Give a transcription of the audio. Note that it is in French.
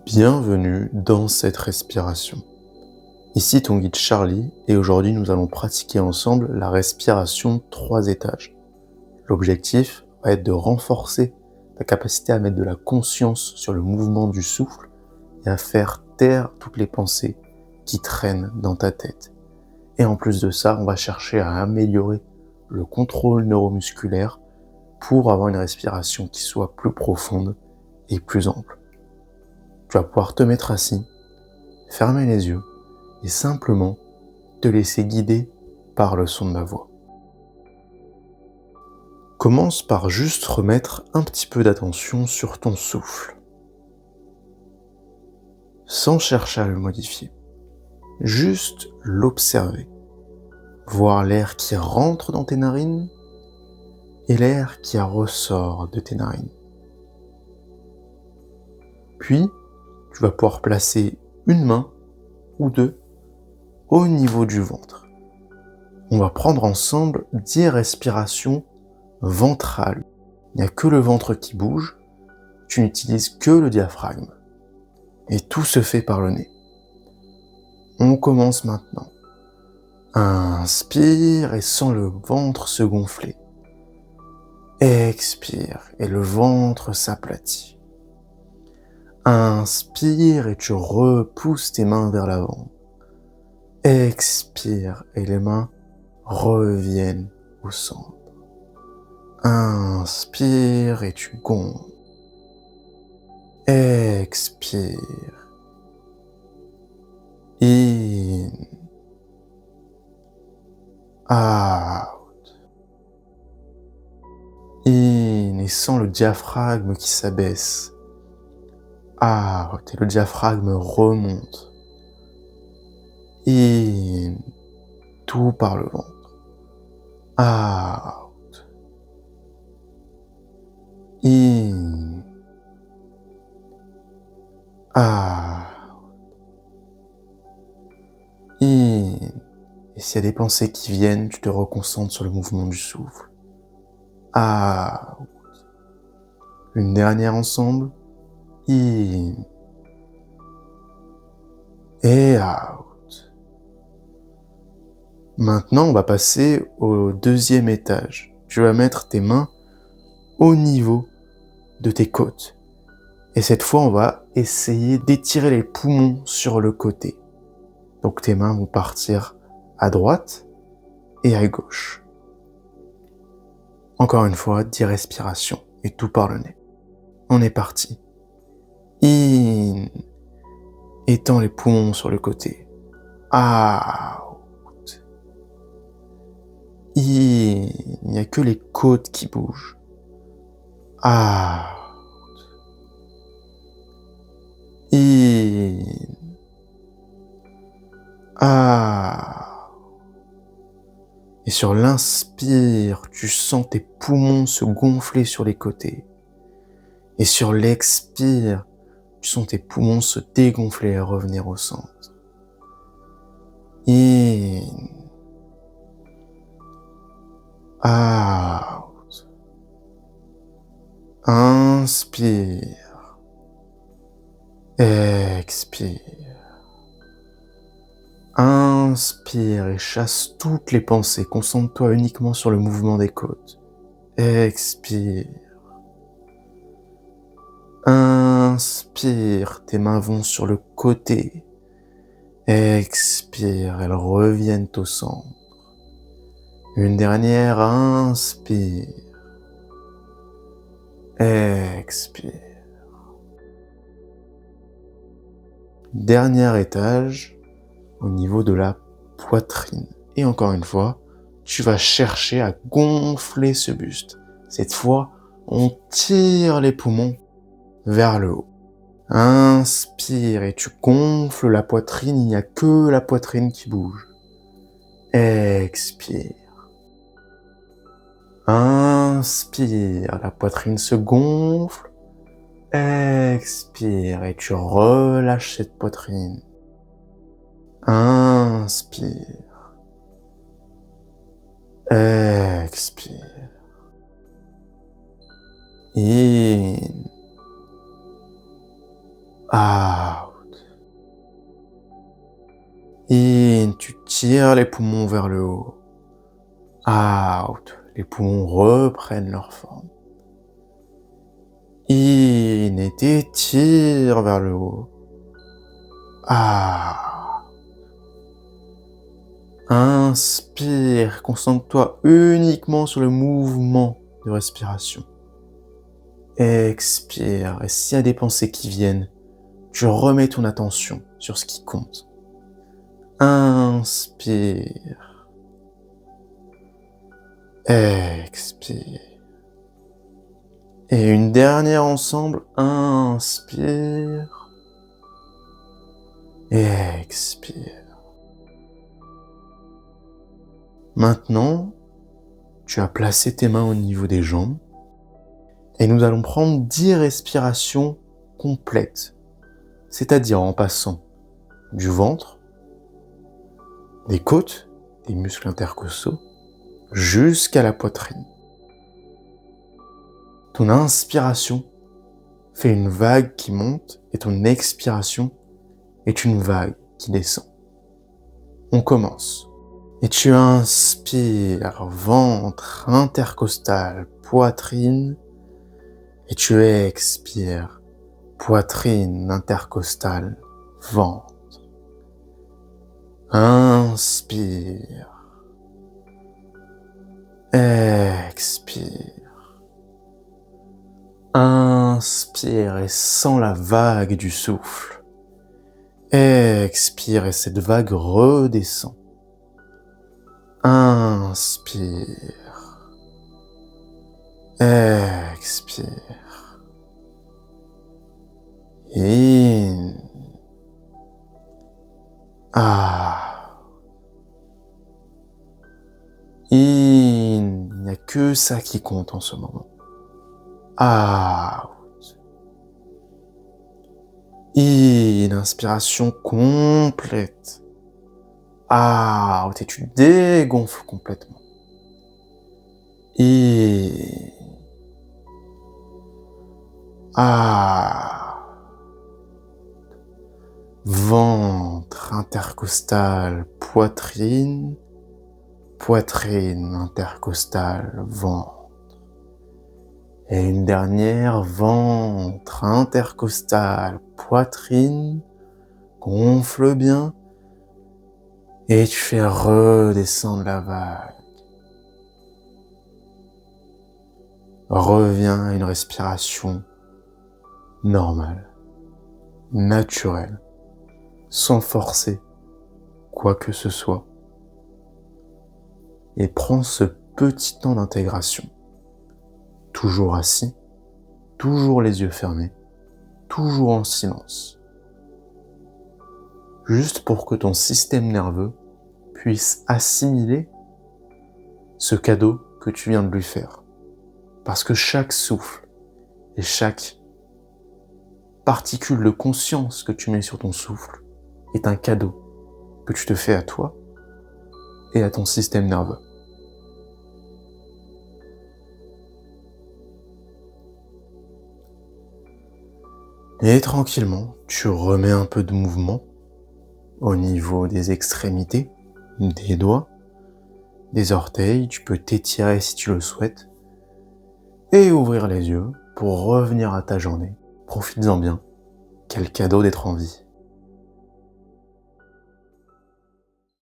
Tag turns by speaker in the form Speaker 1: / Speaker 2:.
Speaker 1: Bienvenue dans cette respiration. Ici ton guide Charlie et aujourd'hui nous allons pratiquer ensemble la respiration 3 étages. L'objectif va être de renforcer ta capacité à mettre de la conscience sur le mouvement du souffle et à faire taire toutes les pensées qui traînent dans ta tête. Et en plus de ça, on va chercher à améliorer le contrôle neuromusculaire pour avoir une respiration qui soit plus profonde et plus ample. Tu vas pouvoir te mettre assis, fermer les yeux et simplement te laisser guider par le son de ma voix. Commence par juste remettre un petit peu d'attention sur ton souffle, sans chercher à le modifier. Juste l'observer, voir l'air qui rentre dans tes narines et l'air qui ressort de tes narines. Puis, tu vas pouvoir placer une main ou deux au niveau du ventre. On va prendre ensemble 10 respirations ventrales. Il n'y a que le ventre qui bouge, tu n'utilises que le diaphragme. Et tout se fait par le nez. On commence maintenant. Inspire et sens le ventre se gonfler. Expire et le ventre s'aplatit. Inspire et tu repousses tes mains vers l'avant. Expire et les mains reviennent au centre. Inspire et tu gonfles. Expire. In. Out. In et sens le diaphragme qui s'abaisse. Out et le diaphragme remonte. In. Tout par le ventre. Out. In. Out. In. Et s'il y a des pensées qui viennent, tu te reconcentres sur le mouvement du souffle. Out. Une dernière ensemble. In. Et out. Maintenant, on va passer au deuxième étage. Tu vas mettre tes mains au niveau de tes côtes. Et cette fois, on va essayer d'étirer les poumons sur le côté. Donc tes mains vont partir à droite et à gauche. Encore une fois, 10 respirations et tout par le nez. On est parti. In. Étends les poumons sur le côté. Out. In. Il n'y a que les côtes qui bougent. Out. In. Out. Et sur l'inspire, tu sens tes poumons se gonfler sur les côtés. Et sur l'expire, tu sens tes poumons se dégonfler et revenir au centre. In. Out. Inspire. Expire. Inspire et chasse toutes les pensées. Concentre-toi uniquement sur le mouvement des côtes. Expire. Inspire, tes mains vont sur le côté. Expire, elles reviennent au centre. Une dernière, inspire. Expire. Dernier étage, au niveau de la poitrine. Et encore une fois, tu vas chercher à gonfler ce buste. Cette fois, on tire les poumons vers le haut. Inspire et tu gonfles la poitrine, il n'y a que la poitrine qui bouge. Expire. Inspire, la poitrine se gonfle. Expire et tu relâches cette poitrine. Inspire. Expire. In. Out. In, tu tires les poumons vers le haut. Out. Les poumons reprennent leur forme. In, et t'étires vers le haut. Out. Inspire, concentre-toi uniquement sur le mouvement de respiration. Expire, et s'il y a des pensées qui viennent, tu remets ton attention sur ce qui compte. Inspire. Expire. Et une dernière ensemble. Inspire. Expire. Maintenant, tu as placé tes mains au niveau des jambes et nous allons prendre 10 respirations complètes, c'est-à-dire en passant du ventre, des côtes, des muscles intercostaux, jusqu'à la poitrine. Ton inspiration fait une vague qui monte et ton expiration est une vague qui descend. On commence. Et tu inspires, ventre, intercostal, poitrine. Et tu expires, poitrine, intercostale, ventre. Inspire. Expire. Inspire et sens la vague du souffle. Expire et cette vague redescend. Inspire. Expire. In. Ah. In. Il n'y a que ça qui compte en ce moment. Out. In. Inspiration complète. Out. Et tu dégonfles complètement. In. Ah. Ventre, intercostal, poitrine, poitrine, intercostal, ventre. Et une dernière, ventre, intercostal, poitrine, gonfle bien. Et tu fais redescendre la vague. Reviens à une respiration normale, naturelle, sans forcer quoi que ce soit. Et prends ce petit temps d'intégration. Toujours assis, toujours les yeux fermés, toujours en silence. Juste pour que ton système nerveux puisse assimiler ce cadeau que tu viens de lui faire. Parce que chaque souffle et chaque particule de conscience que tu mets sur ton souffle est un cadeau que tu te fais à toi et à ton système nerveux. Et tranquillement, tu remets un peu de mouvement au niveau des extrémités, des doigts, des orteils. Tu peux t'étirer si tu le souhaites et ouvrir les yeux pour revenir à ta journée. Profites-en bien. Quel cadeau d'être en vie.